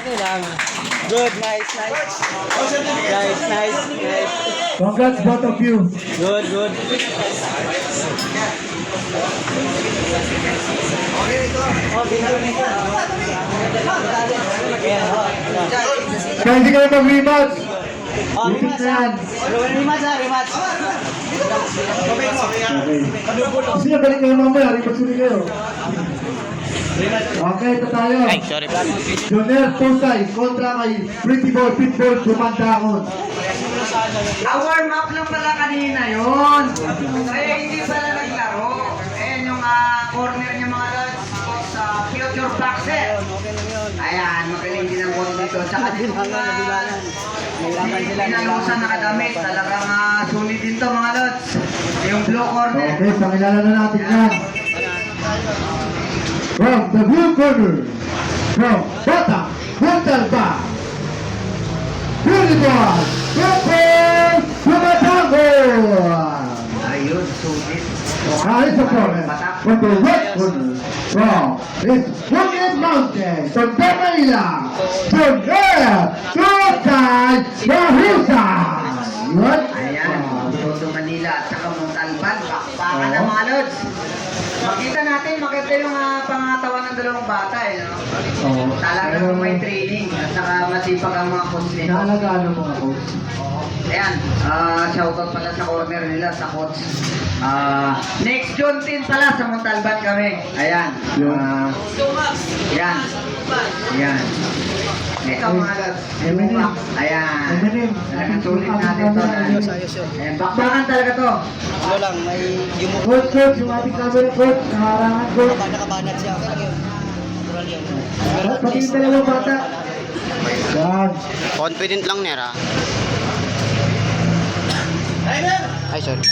Okay lang. Good, nice. Nice. Congrats both of you. Good. Kaya hindi kayo mag-rematch. Rematch ha. Rematch. Okay. Kasi nga balik kayo mamaya, rematch ulit kayo. Okay, ito tayo. Ay, sorry. Junior Tusay kontra kay Pretty Boy Pitbull Dumandakon. Warm up lang pala kanina yun. Kaya hindi pala naglaro. Ayan yung corner niya mga lods sa future boxer. Ayan, magaling din ang boss dito. Tsaka dito pinalusan nakadamit. Talagang sulit din to mga lods. Yung blue corner. Okay, pakilala na natin yan. From the blue corner, from Bata, Montalba, Pretty Boy Pitbull Dumandakon. Ayun, sulit. Alis sa corner, from the red corner, from Bukid Mountain, from Manila, Junior Tusay Mahusa. Yun. Ayan, Toto Manila at saka Montalban. Bakbakan na mga lods. Makita natin, maganda yung pangatawan ng dalawang bata eh. No? Oo. Talagang may training at saka masipag ang mga coach nito. Naalagaan ng mga coach. Ayan, shoutout pala sa corner nila, sa coach. Next June 10 pala sa Montalban kami. Ayan. Yan. Ito mga lods. Eminem. Ayan. Talagang sulit natin to. Ayan, bakbakan talaga to. Ano lang, may yung Coach, yung ating camera coach, nakarangan ko. nakabanat siya. Natural yan. Pati yung dalawang bata. Yan. Confident lang nera. Ay, sorry.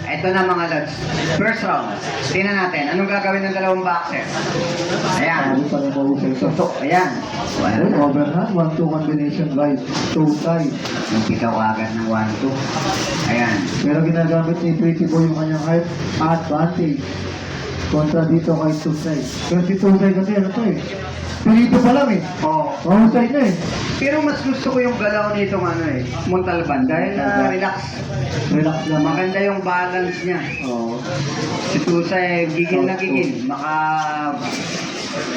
Ito na mga lods. First round. Tingnan natin. Anong gagawin ng dalawang boxer? Ayan. Ano pa na mahusay ito? Ayan. Ayun, overhand, 1-2 combination guys. Tusay. Yung pitaw agad ng 1-2. Ayan. Pero ginagamit ni Pretty Boy yung kanyang height advantage. Kontra dito kay Tusay. Pero si Tusay kasi ano to eh. Pilito pa lang eh. Oh. Mahusay na eh. Pero mas gusto ko yung galaw nitong Montalban dahil relax. Relax lang. Maganda yung balance niya. Oo. Si Tusay gigil na gigil.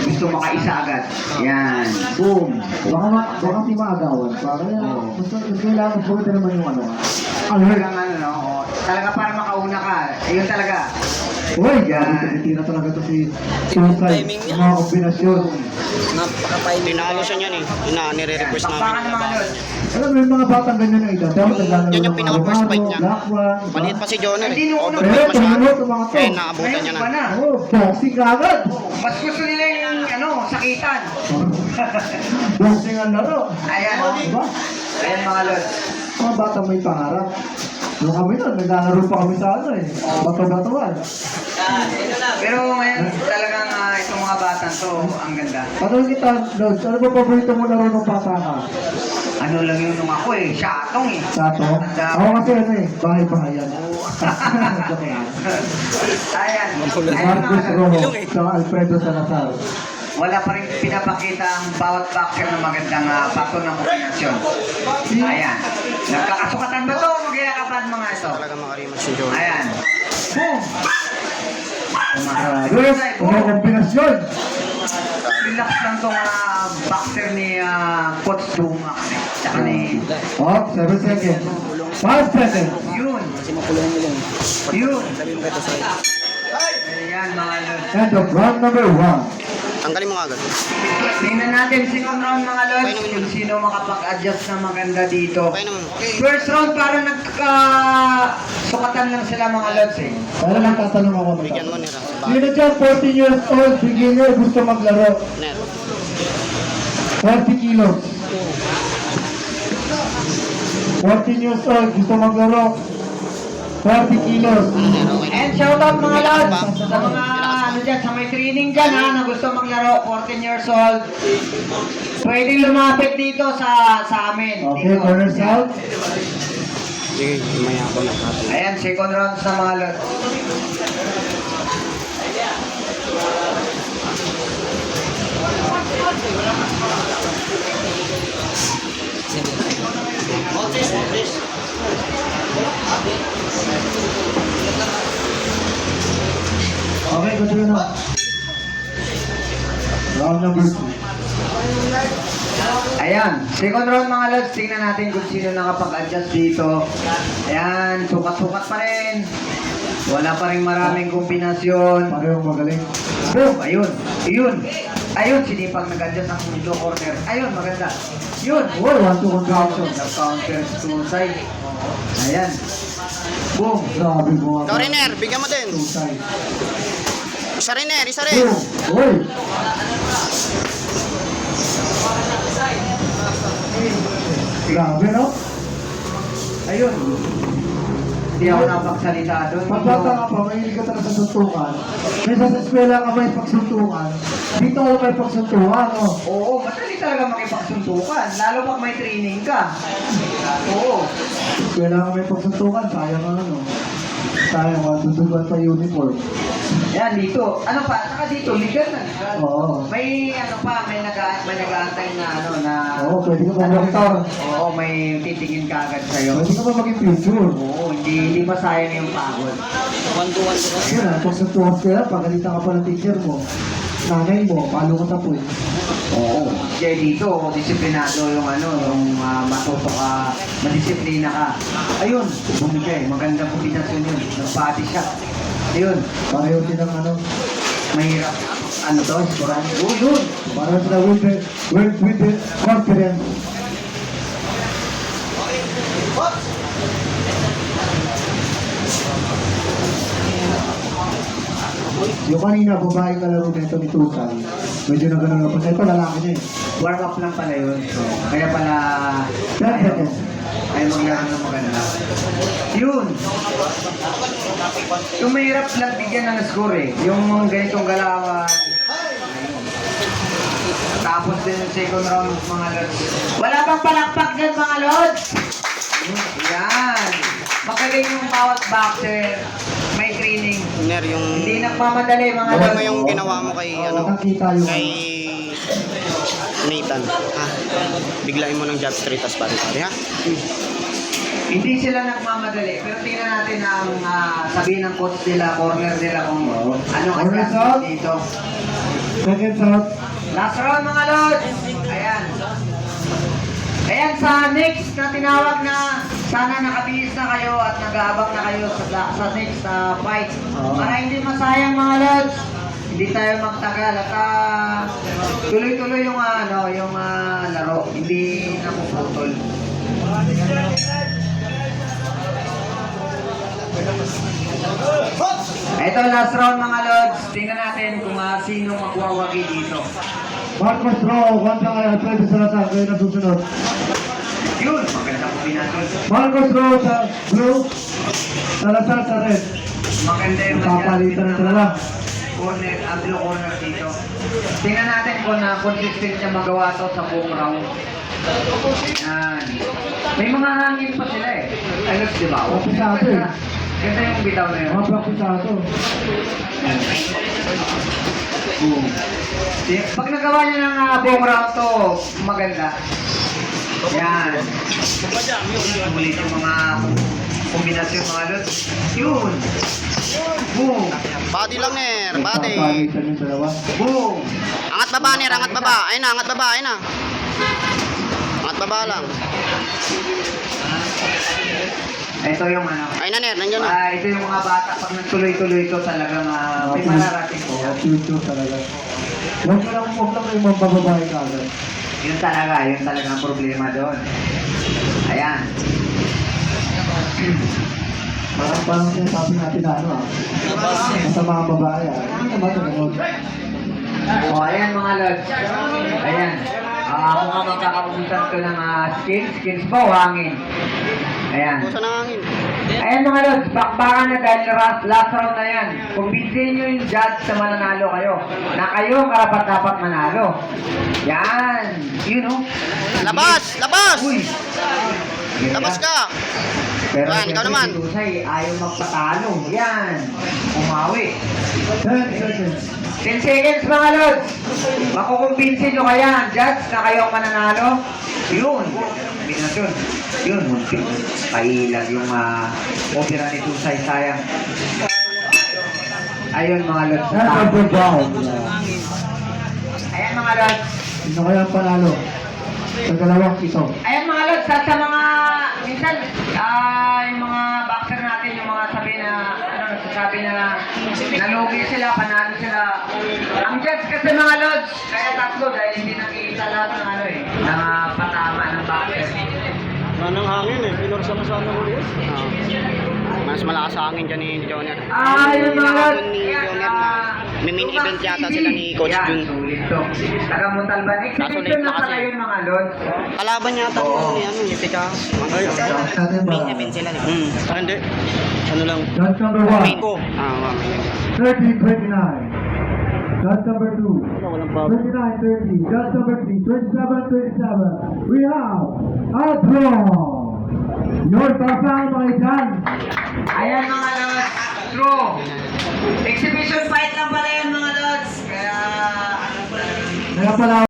Gusto makaisa agad. Yan. Boom. Baka di maagawan. Para yan. Basta kailangan magbuti naman yung ano. Talagang no? Talaga para makauna ka. Ayun talaga. Uy, titira talaga to si Tusay. Yung mga kombinasyon. Napaka-timing. Tinalo siya niyan eh. Yun na, nire-request Bakbakan namin. ng mga lods. Alam mo yung mga batang ganyan na edad. Dapat naglalaro Yan yung ng pinaka-first fight niya. Lakwan. Maliit pa si Joner Hindi eh. nung Pero Overweight masyado. tumunod sa mga to. Eh, naabutan niya Ngayon pa na. na. Oh, boxing ka agad. Mas gusto nila yung sakitan. Boxing ang laro. Ayan. Diba? Ayan mga lods. Mga bata may pangarap. Yung kami nun, naglalaro pa kami sa ano eh. Bato-batuan. Pero ngayon talagang itong mga batang to, ang ganda. Tanong kita, Lods, ano ba paborito mo laro ng bata ka? Ano lang yun nung ako eh, syatong eh. Sato? Ako kasi ano eh, bahay-bahayan. Joke yan. Ayan. Marcos Rojo, sa Alfredo Salazar. Wala pa rin pinapakita ang bawat boxer na magandang bato ng kombinasyon. Ayan. Nagkakasukatan ba to? Magyakapan mga ito. Talaga makarematch si Joner. Ayan. Boom! Yes, mga kombinasyon. Relax lang tong boxer ni Coach Dumax. Tsaka ni... Oh, 7 seconds. 5 seconds. Yun. Kasi mapulungan nila. Yun. Sabi mo kayo sa Ayan mga lods. And the round number 1. Tanggalin mo nga agad. Tingnan natin second round mga lods. Kung sino makapag-adjust na maganda dito. Okay naman. First round parang sukatan lang sila mga lods eh. Kaya lang tatanong ako Bigyan mo mga. nila. Sino dyan, 14 years old, beginner, gusto maglaro? Net. 40 kilos. 14 years old, gusto maglaro. 40 kilos. And shoutout mga lods sa mga dyan, sa may training dyan na gusto maglaro, 14 years old. Pwedeng lumapit dito sa amin. Okay, Dito. corner south. Sige, maya ako na. Ayan, second round sa mga lods. number 2. Ayan, second round mga lods, tingnan natin kung sino nakapag-adjust dito. Ayan, sukat-sukat pa rin. Wala pa rin maraming kombinasyon. Parehong magaling. Boom! Ayun, ayun. Ayun, sinipag nag-adjust ang middle corner. Ayun, maganda. Yun. Oh, 1-2 combination. Nag-counter to side. Ayan. Boom. Grabe mo. Ikaw, Riner, bigyan mo din. 2 side. Isa Riner, isa rin. Boom. Uy. Grabe, no? Ayun. Hindi ako napagsalita doon. Pagbata ka pa, mahilig ka talaga sa suntukan. Kaysa sa eskwela ka may pagsuntukan. Dito ako may pagsuntukan, oh. Oo, madali talaga makipagsuntukan. Lalo pag may training ka. Oo. Eskwela ka may pagsuntukan, sayang ang ano. Sayang, matutugan sa uniform. Yan, dito. Ano pa? Saka dito, legal na. Oo. May ano pa, may nag-aantay na ano na... Oo, pwede ka pa Ano, doktor. Oo, may titingin ka agad sa'yo. Pwede ka pa maging future. Oo, hindi masayang yung pagod. 1-2-1 ko. Yun ah, pagsuntukan ka, pagalitan ka pa ng teacher mo. Nanay mo, palo ka sa puwet. Oo. Kaya dito, disiplinado yung ano, yung matuto ka, madisiplina ka. Ayun, bumigay. Magandang kombinasyon yun. Nag-body shot. Ayun, Pareho din ang ano. mahirap. Ano to? Scoran? Oo, yun. Pareho sila with the confidence. Yung kanina, babae kalaro nito ni Tusan. Medyo na gano'n na po. Ito, lalaki niya eh. Warm up lang pala yun. So, kaya pala, Yan. ay maglaro ng maganda. Yun. Yung mahirap lang bigyan ng score eh. Yung ganitong galawan. Ayun. Tapos din yung second round mga lods. Wala bang palakpak dyan mga lods? Yan. Magaling yung bawat boxer. May training. Riner, yung... Hindi nagmamadali mga Alam mo lods. yung ginawa mo kay, ano, Nakita yung... kay Nathan. Ha? Biglain mo ng jab straight as pare-pare, ha? Hindi sila nagmamadali. Pero tingnan natin ang sabihin ng coach nila, corner nila kung ano Corner kanya shot. dito. Second shot. Last round mga lods. Ayan. Ayan sa next na tinawag na sana nakabihis na kayo at nag-aabang na kayo sa next fight. Para hindi masayang mga lods. Hindi tayo magtagal at tuloy-tuloy yung yung laro. Hindi napuputol. Ito last round mga lods. Tingnan natin kung sino magwawagi dito. Marcos Rowe, kontra kay Alfredo Salazar. Kayo na susunod. Yun, magandang kombinasyon. Marcos Rowe sa blue. Salazar sa red. Maganda yung Papalitan na talaga. corner, blue corner dito. Tingnan natin kung consistent niya magawa to sa buong round. Yan. May mga hangin pa sila eh. Ayos, di ba? Opisado eh. Ganda yung bitaw na yun. Mga praktisado. Boom. Pag nagawa niya ng buong round to, maganda. Yan. Ulit yung mga kombinasyon mga lods. Yun. Boom. Body lang, Ner. Body. Papalitan yung dalawa. Boom. Angat baba, Ner. Angat baba. Ayun na, angat baba. Ayun na. Angat baba lang. Ito yung ano. Ayun na, Ner. Nandiyan na. Ito yung mga bata. Pag nagtuloy-tuloy ito talagang may mararating ko. Future talaga. Huwag mo lang yung mga bababae ka agad. Yun talaga ang problema doon. Ayan. Parang sinasabi natin na ano sa mga babae Hindi naman ito ganun. O, ayan mga lods. Ayan. Ako nga magkakapuntan ko ng skins ba o hangin? Ayan. Pusa ng hangin. Ayan mga lods, bakbakan na dahil last round na yan. Kumbinsin nyo yung judge sa mananalo kayo. Na kayo ang karapat-dapat manalo. Yan. Yun o. Labas! Labas! Uy. Labas ka! Pero Yan, ikaw naman. Si Tusay, ayaw magpatalo. Yan. Umawi. 10 seconds. 10 seconds mga lods. Makukumbinsin nyo kaya ang judge na kayo ang mananalo. Yun. Kombinasyon. Yun. Muntik. Kailag yung opera ni Tusay. Sayang. Ayun mga lods. That's a good round. Ayan mga mga lods. Sino kaya ang panalo? Sa dalawang ito. Ayan mga lods, sa mga, minsan, yung mga boxer natin, yung mga sabi na, nagsasabi na nalugi sila, panalo sila. Ang judge kasi mga lods, kaya tatlo dahil hindi nakikita lahat ng ng patama ng boxer. Manang hangin eh. Pinursa mo sa ano ulit. Mas malakas sa hangin dyan ni Junior. Yun mga lods. Ni Junior na may mini event yata sila ni Coach Jun. Sulit to. Taga Montalban. Kaso late Exhibition na na pala kasi. yun mga lods. Kalaban yata ni ano, ni Pika. Natin ba? Main event sila. Hindi. Ano lang. Judge number Main 1, ko. Main. 30-29. Judge number 2, 29-30. Judge number 3, 27-27. We have a draw. Yun, pasang mga dyan. Ayan mga lods. True. Exhibition fight lang pala yun mga lods. Kaya, Kaya pala